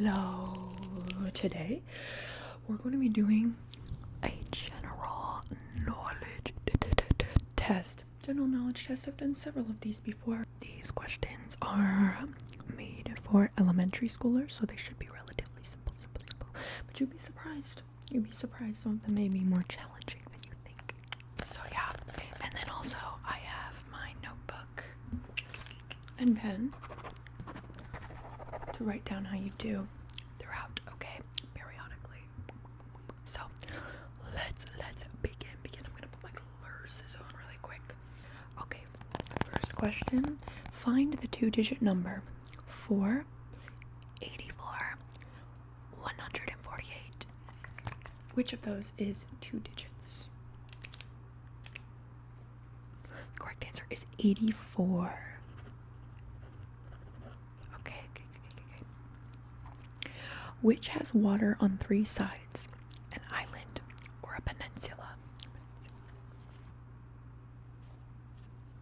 Hello. Today we're going to be doing a general knowledge test. General knowledge test. I've done several of these before. These questions are made for elementary schoolers, so they should be relatively simple. But you'd be surprised. Some of them may be more challenging than you think. So yeah. And then also I have my notebook and pen to write down how you do throughout, okay, periodically. So let's begin. I'm gonna put my glasses on really quick. Okay, first question. Find the two-digit number 484 148. Which of those is two digits? The correct answer is 84. Which has water on three sides? An island or a peninsula?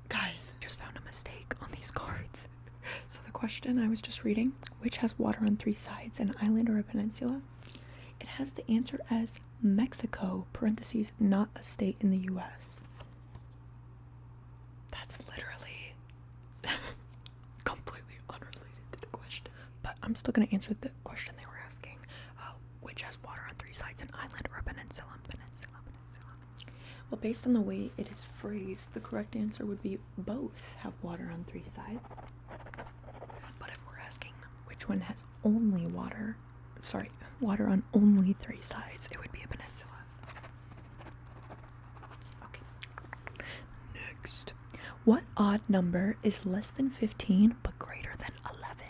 Guys, just found a mistake on these cards. So the question I was just reading, which has water on three sides, an island or a peninsula? It has the answer as Mexico, parentheses, not a state in the US. That's literally completely unrelated to the question. But I'm still going to answer the question they were asking. Which has water on three sides, an island or a peninsula? Well, based on the way it is phrased, the correct answer would be both have water on three sides. But if we're asking which one has only water on only three sides, it would be a peninsula. Okay. Next. What odd number is less than 15 but greater than 11?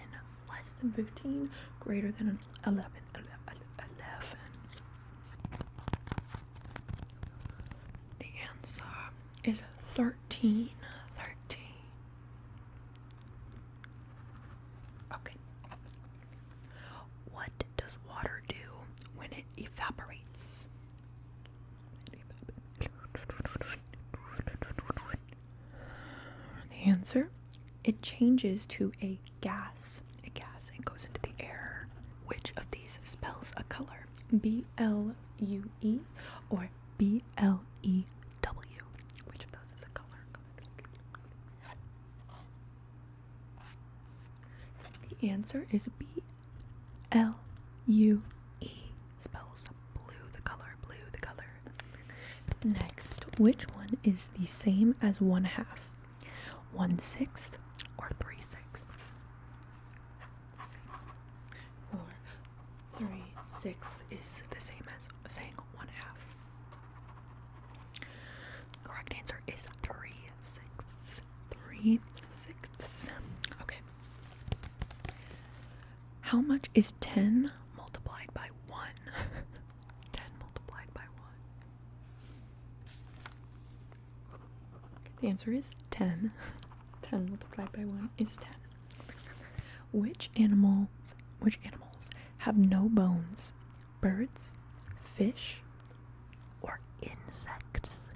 Less than 15, greater than 11. The answer is 13. Okay. What does water do when it evaporates? The answer, it changes to a gas. And goes into the air. Which of these spells a color? B-L-U-E or B-L-E-W? Which of those is a color? The answer is B-L-U-E. Spells blue, the color. Next, which one is the same as 1/2? 1/6 or 3/6? 3/6 is the same as saying 1/2. Correct answer is 3/6. 3/6. Okay. How much is 10 multiplied by 1? 10 multiplied by 1. The answer is 10. 10 multiplied by 1 is 10. Which animals have no bones? Birds, fish, or insects?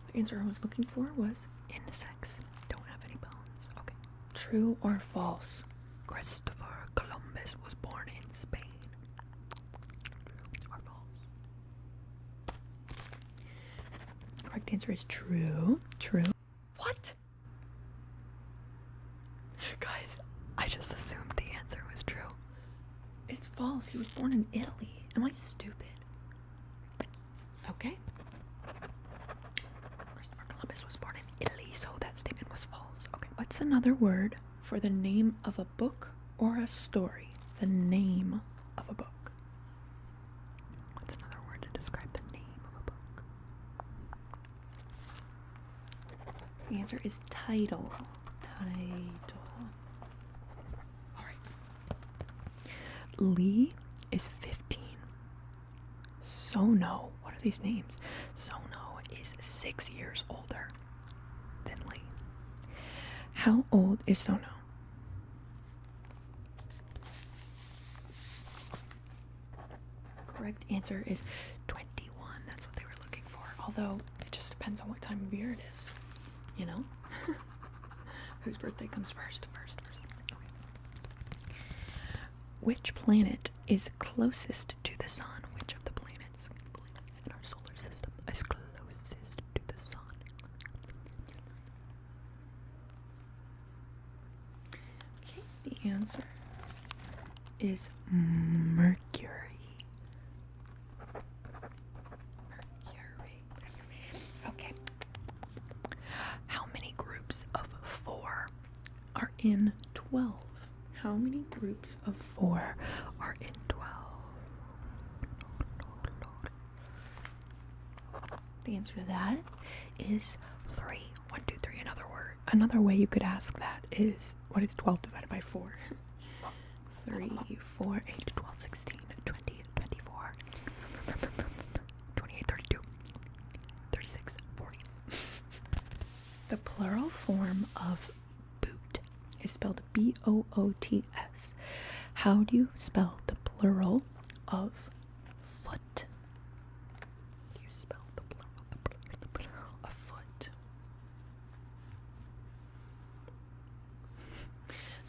The answer I was looking for was insects. Don't have any bones. Okay. True or false? Christopher Columbus was born in Spain. True or false? Correct answer is true. What? Guys, I just assumed the answer was true. It's false. He was born in Italy. Am I stupid? Okay. Christopher Columbus was born in Italy, so that statement was false. Okay. What's another word for the name of a book or a story? The name of a book. What's another word to describe the name of a book? The answer is title. Lee is 15. Sono, what are these names? Sono is 6 years older than Lee. How old is Sono? Correct answer is 21. That's what they were looking for. Although, it just depends on what time of year it is. You know? Whose birthday comes first? Okay. Which planet is closest to the sun? Which of the planets in our solar system is closest to the sun? Okay, the answer is Mercury. Okay. How many groups of 4 are in 12? How many groups of 4 are in 12? The answer to that is 3. 1, 2, 3. Another way you could ask that is, what is 12 divided by 4? 3, 4, 8, 12, 16, 20, 24, 28, 32, 36, 40. The plural form of boot is spelled B-O-O-T-S. How do you spell the plural of foot? How do you spell the plural of foot?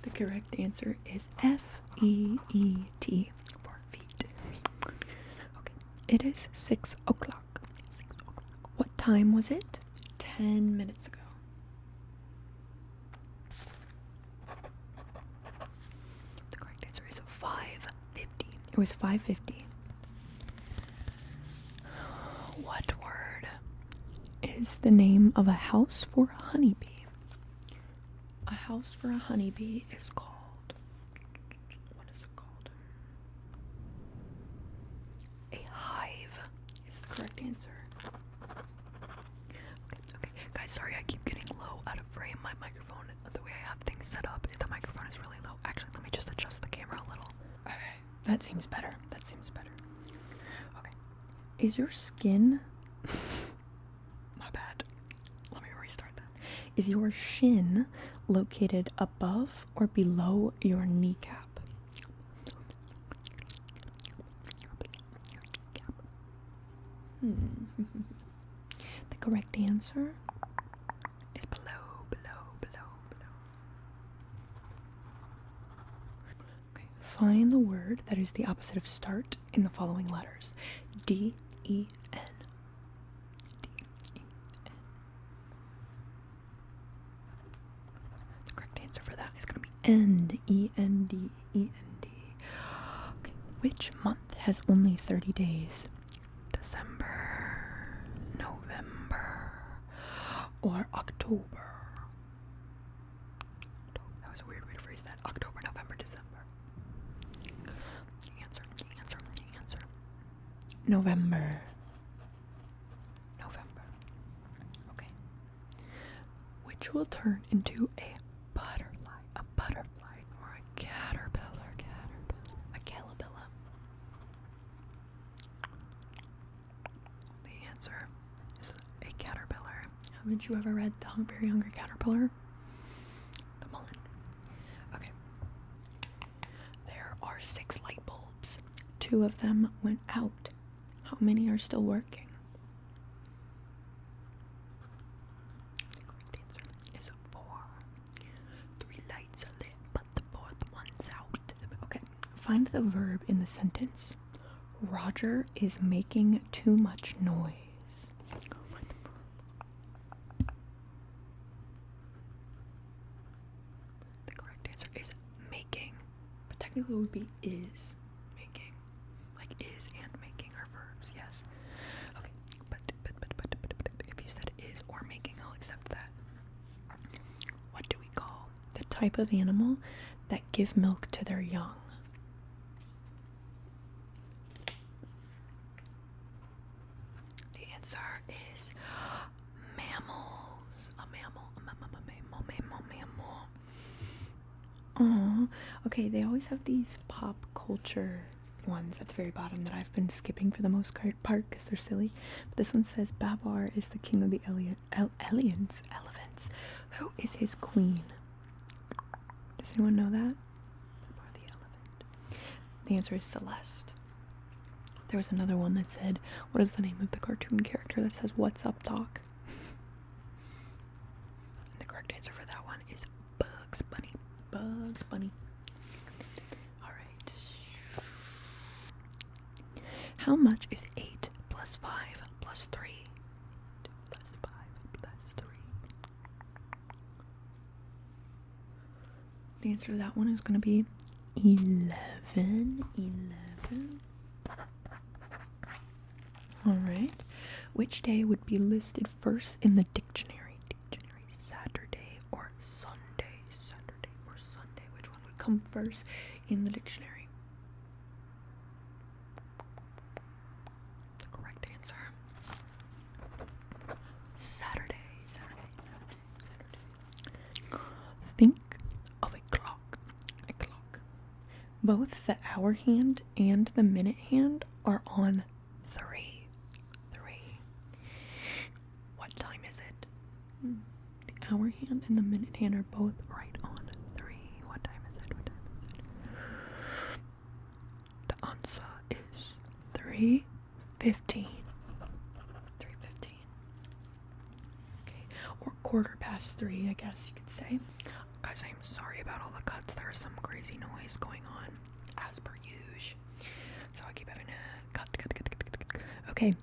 The correct answer is F-E-E-T for feet. Okay, it is 6 o'clock. 6 o'clock. What time was it? 10 minutes ago. The correct answer is 5:50. It was 5:50. What word is the name of a house for a honeybee? A house for a honeybee is called, what is it called? A hive is the correct answer. Okay, guys, sorry I keep getting low out of frame. My microphone, the way I have things set up, the microphone is really low. Actually, let me just adjust the camera a little. Okay, that seems better. Okay, is your skin... My bad. Let me restart that. Is your shin located above or below your kneecap? The correct answer is below. Okay, find the word that is the opposite of start in the following letters. D-E-N. The correct answer for that is going to be end. E-N-D. Okay, which month has only 30 days? December, November, or October? That was a weird way to phrase that. October, November, December. The answer. November. Okay. Which will turn into a butterfly, or a caterpillar, a caterpillar. The answer is a caterpillar. Haven't you ever read The Very Hungry Caterpillar? Come on. Okay. There are 6 light bulbs. 2 of them went out. How many are still working? The correct answer is 4. 3 lights are lit, but the 4th one's out. Okay. Find the verb in the sentence. Roger is making too much noise. The correct answer is making, but technically it would be is making. Like is and making are verbs, yes. Okay, but if you said is or making, I'll accept that. What do we call the type of animal that give milk to their young? The answer is mammals. A mammal. Aww. Okay, they always have these pop culture ones at the very bottom that I've been skipping for the most part because they're silly. But this one says Babar is the king of the elephants. Who is his queen? Does anyone know that? Babar the elephant. The answer is Celeste. There was another one that said, what is the name of the cartoon character that says, "What's up, Doc?" And the correct answer for that one is Bugs Bunny. Alright. How much is 8 plus 5 plus 3? 8 plus 5 plus 3. The answer to that one is going to be 11. 11. Alright. Which day would be listed first in the dictionary? Dictionary, Saturday or Sunday? Saturday or Sunday? Which one would come first in the dictionary? The correct answer. Saturday. Think of a clock. A clock. Both the hour hand and the minute hand are on 3. 3. What time is it? The hour hand and the minute hand are both right on 3. What time is it? What time is it? The answer is 3:15. 3:15. Okay, or 3:15, I guess you could say. Guys, I am sorry about all the cuts. There is some crazy noise going on, as per usual. So I keep having to cut. Okay.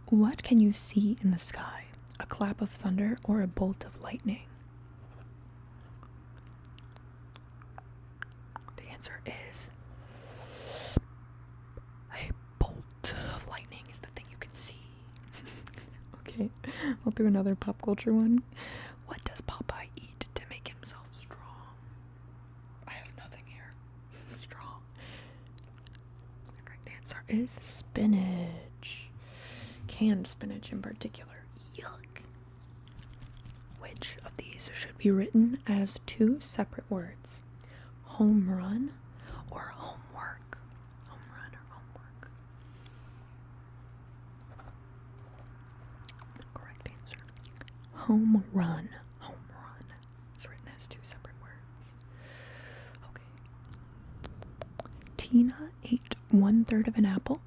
What can you see in the sky? A clap of thunder or a bolt of lightning? The answer is a bolt of lightning is the thing you can see. Okay, I'll do another pop culture one. What does Popeye eat to make himself strong? I have nothing here. Strong. The correct answer is spinach. Canned spinach in particular. Yuck. Which of these should be written as 2 separate words? Home run or homework? Home run or homework? The correct answer. Home run. Home run. It's written as 2 separate words. Okay. Tina ate 1/3 of an apple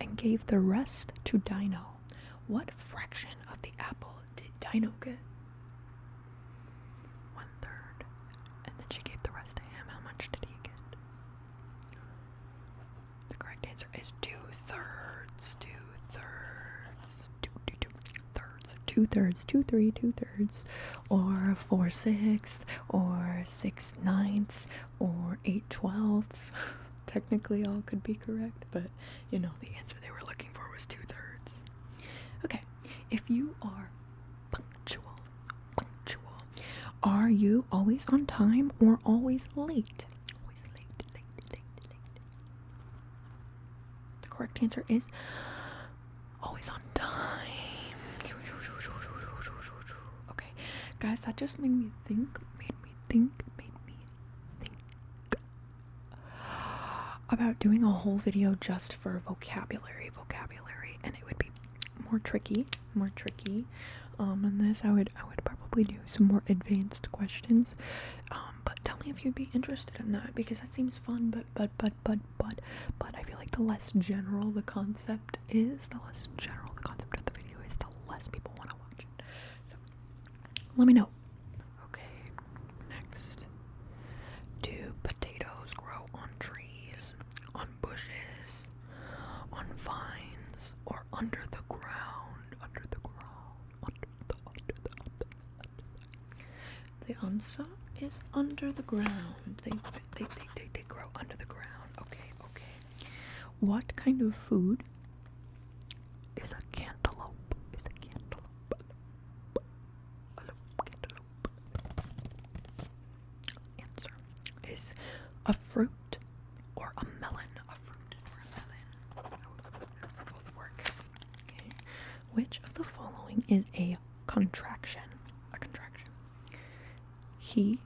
and gave the rest to Dino. What fraction of the apple did Dino get? 1/3. And then she gave the rest to him. How much did he get? The correct answer is 2/3. 2/3. 2/3. 2/3. 2/3. Or 4/6, or 6/9, or 8/12. Technically all could be correct, but you know, the answer they were looking for was 2/3. Okay, if you are punctual, are you always on time or always late? Always late. The correct answer is always on time. Okay, guys, that just made me think about doing a whole video just for vocabulary, and it would be more tricky. In this, I would probably do some more advanced questions. But tell me if you'd be interested in that, because that seems fun. But I feel like the less general the concept of the video is, the less people want to watch it. So let me know. Okay, next. Do potatoes grow on trees, on bushes, on vines, or under the ground? The answer is under the ground. They grow under the ground. Okay. What kind of food is a cantaloupe? Answer is a fruit or a melon. Both work. Okay. Which of the following is a contraction? He,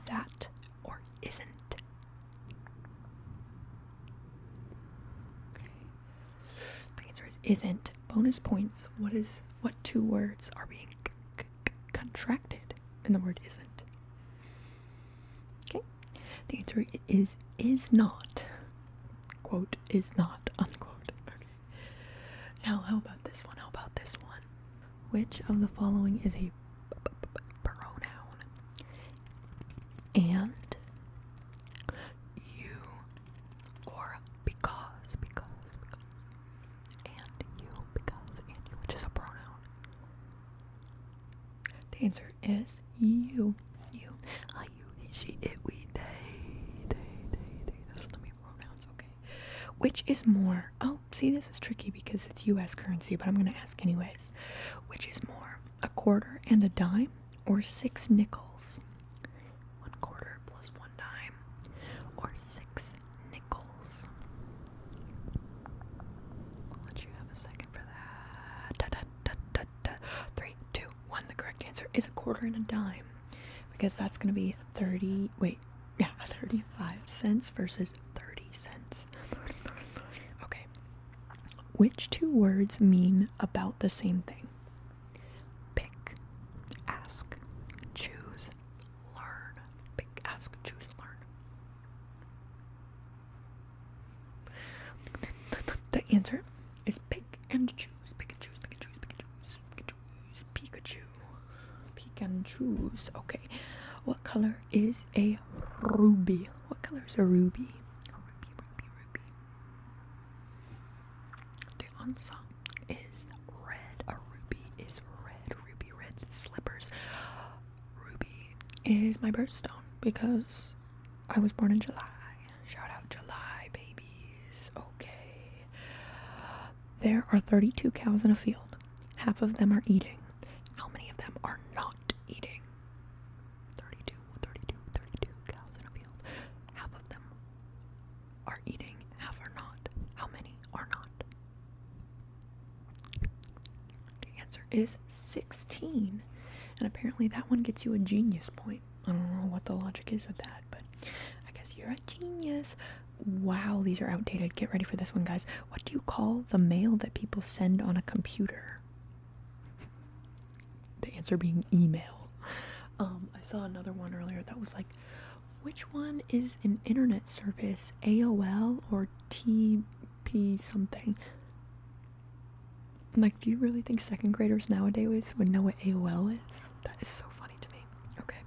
that, or isn't? Okay. The answer is isn't. Bonus points. What 2 words are being contracted in the word isn't? Okay. The answer is not. Quote, is not, unquote. Okay. Now, how about this one? Which of the following is a pronoun? And, you, or because. is you. You. I, you, he, she, it, we, they. Those are the main pronouns, okay. Which is more, oh, see, this is tricky because it's US currency, but I'm going to ask anyways. Which is more, a quarter and a dime or 6 nickels? 1 quarter plus 1 dime or 6 nickels? I'll let you have a second for that. 3, 2, 1. The correct answer is a quarter and a dime because that's going to be 35 cents versus 30 cents. Okay. Which 2 words mean about the same thing? Pick, ask, choose, learn. Pick, ask, choose, learn. The answer is pick and choose. Pick and choose, pick and choose, pick and choose, pick and choose. Pikachu. Pick and choose. Okay. What color is a ruby? What color is a ruby? Ruby. The answer is red. A ruby is red. Ruby red slippers. Ruby is my birthstone because I was born in July. Shout out July, babies. Okay. There are 32 cows in a field. Half of them are eating. How many of them are not eating? 32 cows in a field. Half of them are eating, half are not. How many are not? The answer is 16. And apparently that one gets you a genius point. I don't know what the logic is with that, but I guess you're a genius. Wow, these are outdated. Get ready for this one, guys. What do you call the mail that people send on a computer? The answer being email. I saw another one earlier that was like, which one is an internet service, AOL or TP something? I'm like, do you really think 2nd graders nowadays would know what AOL is? That is so funny to me. Okay.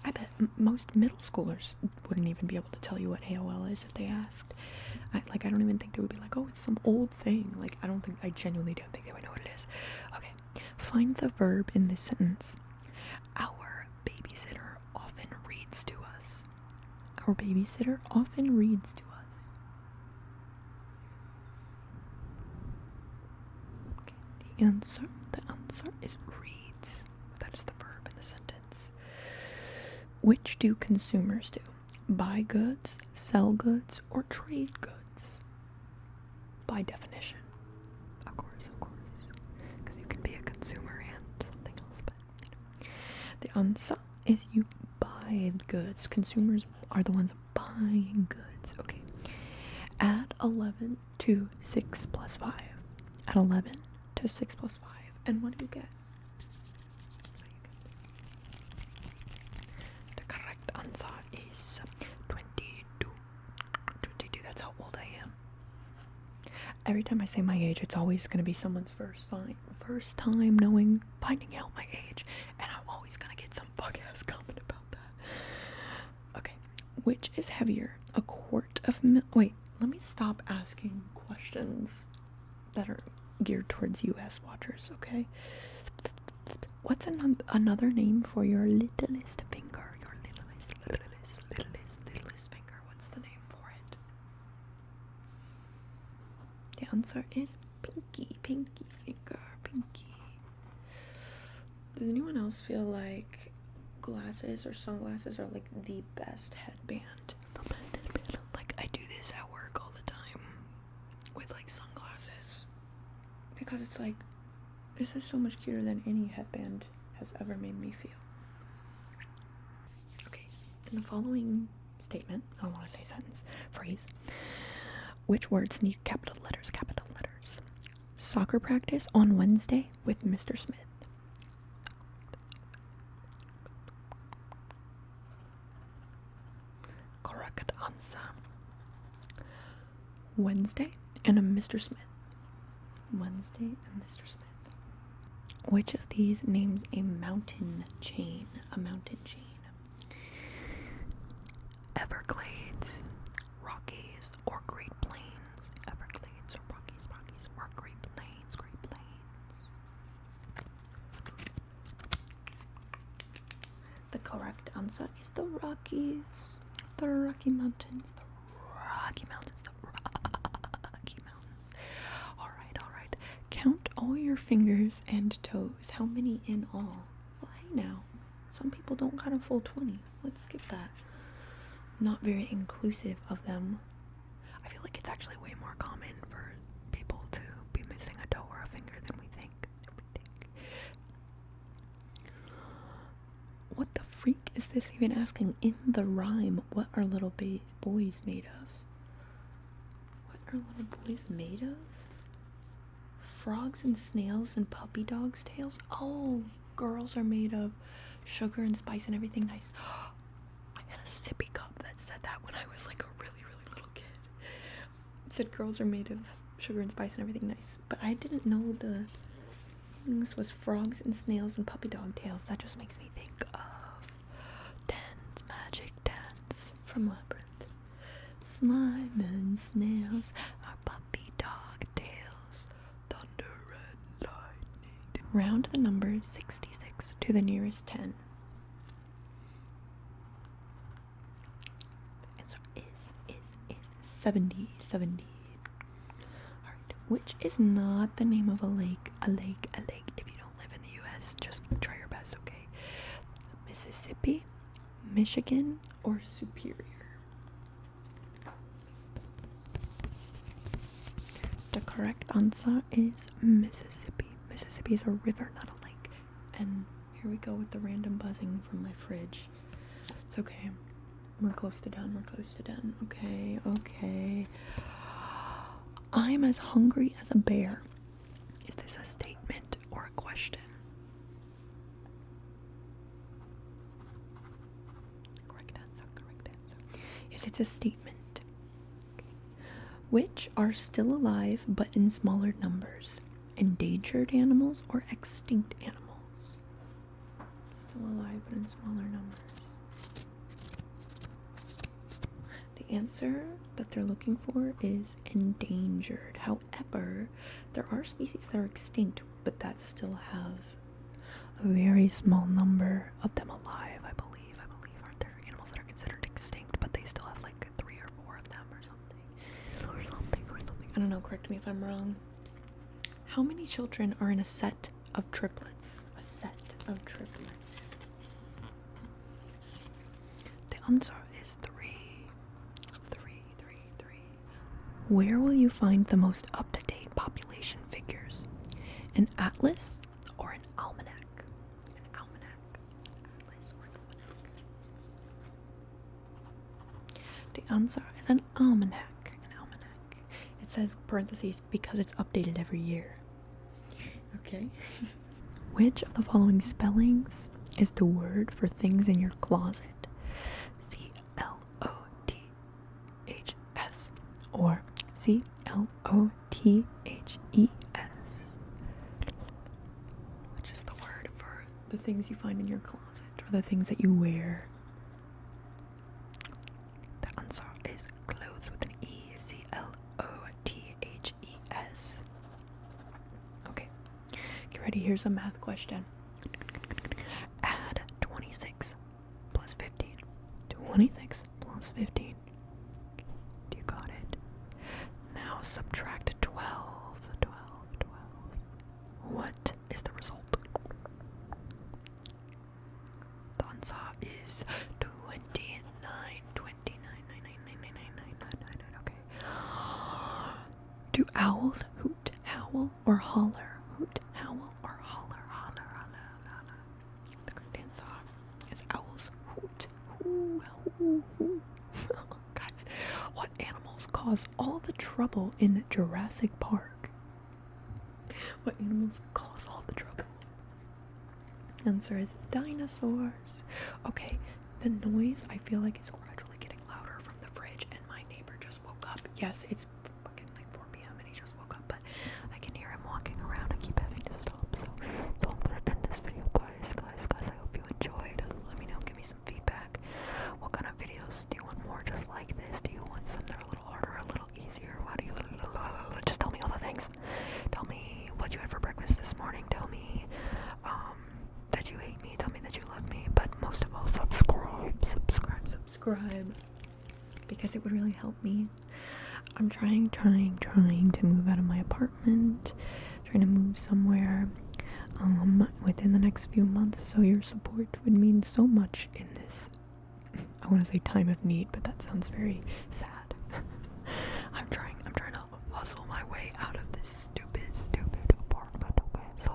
I bet most middle schoolers wouldn't even be able to tell you what AOL is if they asked. I don't even think they would be like, oh, it's some old thing. Like, I genuinely don't think they would know what it is. Okay. Find the verb in this sentence. Our babysitter often reads to us. Our babysitter often reads to us. Okay. The answer is reads. That is the verb in the sentence. Which do consumers do? Buy goods, sell goods, or trade goods? By definition. Of course. Because you can be a consumer and something else, but you know. The answer is you buy goods. Consumers are the ones buying goods. Okay. Add 11 to 6 plus 5. Add 11 to 6 plus 5. And what do you get? The correct answer is 22. 22, that's how old I am. Every time I say my age, it's always going to be someone's first time finding out my age. And I'm always going to get some bug-ass comment about that. Okay. Which is heavier? A quart of milk? Wait, let me stop asking questions that are geared towards US watchers, okay? What's another name for your littlest finger? Your littlest finger. What's the name for it? The answer is pinky finger, pinky. Does anyone else feel like glasses or sunglasses are like the best headband? Like, I do this at work all the time with like sunglasses because it's like, this is so much cuter than any headband has ever made me feel. Okay, in the following statement, I don't want to say sentence, phrase, which words need capital letters? Capital letters. Soccer practice on Wednesday with Mr. Smith. Correct answer. Wednesday and a Mr. Smith. Wednesday and Mr. Smith. Which of these names a mountain chain? A mountain chain. Everglades, Rockies, or Great Plains. Everglades, or Rockies, or Great Plains, Great Plains. The answer is the Rockies. The Rocky Mountains. The Rocky Mountains. The Rocky Mountains. Alright. Count all your fingers and toes. How many in all? Well, hey now. Some people don't got a full 20. Let's skip that. Not very inclusive of them. I feel like it's actually way more common for people to be missing a toe or a finger than we think. What the freak is this even asking in the rhyme? What are little boys made of? What are little boys made of? Frogs and snails and puppy dogs' tails? Oh, girls are made of sugar and spice and everything nice. I had a sippy cup that said that when I was like a really, really little kid. It said girls are made of sugar and spice and everything nice. But I didn't know the things was frogs and snails and puppy dog tails. That just makes me think of Dance, Magic Dance from Labyrinth. Slime and snails are puppy dog tails. Thunder and lightning. Round the number 66 to the nearest 10. The answer is 70. Alright, which is not the name of a lake. A lake. If you don't live in the US, just try your best, okay? Mississippi, Michigan, or Superior? The correct answer is Mississippi. Mississippi is a river, not a lake. And here we go with the random buzzing from my fridge. It's okay. We're close to done. Okay. I'm as hungry as a bear. Is this a statement or a question? Correct answer. Yes, it's a statement. Okay. Which are still alive but in smaller numbers? Endangered animals or extinct animals? Still alive but in smaller numbers. The answer that they're looking for is endangered. However, there are species that are extinct, but that still have a very small number of them alive, I believe. Aren't there animals that are considered extinct, but they still have like 3 or 4 of them or something? I don't know, correct me if I'm wrong. How many children are in a set of triplets? The answer is 3. Where will you find the most up-to-date population figures? An atlas or an almanac? Atlas or almanac? The answer is an almanac. It says parentheses because it's updated every year. Okay. Which of the following spellings is the word for things in your closet? CLOTHS or CLOTHES? Which is the word for the things you find in your closet or the things that you wear? The answer is clothes with an E. CLOTHES. Okay, get ready. Here's a math question. Add 26 plus 15. 26 plus 15. You got it. Now subtract 12. What is the result? The answer is 29. Okay. Do owls hoot, howl, or holler? Hoot, howl, or holler? The correct answer is owls hoot. Guys, what animals cause all the trouble in Jurassic Park? What animals cause all the trouble? Answer is dinosaurs. Okay, the noise I feel like is gradually getting louder from the fridge, and my neighbor just woke up. Yes, it's fucking like 4 p.m. and he just woke up, but I can hear him walking around. I keep having to stop, so I'm gonna end this video, guys. I hope you enjoyed. Let me know, give me some feedback. What kind of videos do you want more just like this? Do you want some that are a little harder, a little easier? How do you just tell me all the things? Tell me what you had for breakfast this morning. Tell me that you hate me. Tell me that you love me. But most of all, subscribe. subscribe because it would really help me. I'm trying to move out of my apartment, trying to move somewhere within the next few months, so your support would mean so much in this, I want to say time of need, but that sounds very sad. I'm trying to hustle my way out of this stupid apartment, okay? So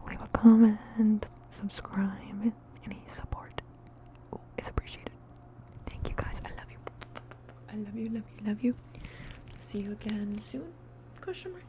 leave a comment, subscribe, any support is appreciated. Thank you guys, I love you. I love you. See you again soon? Question mark.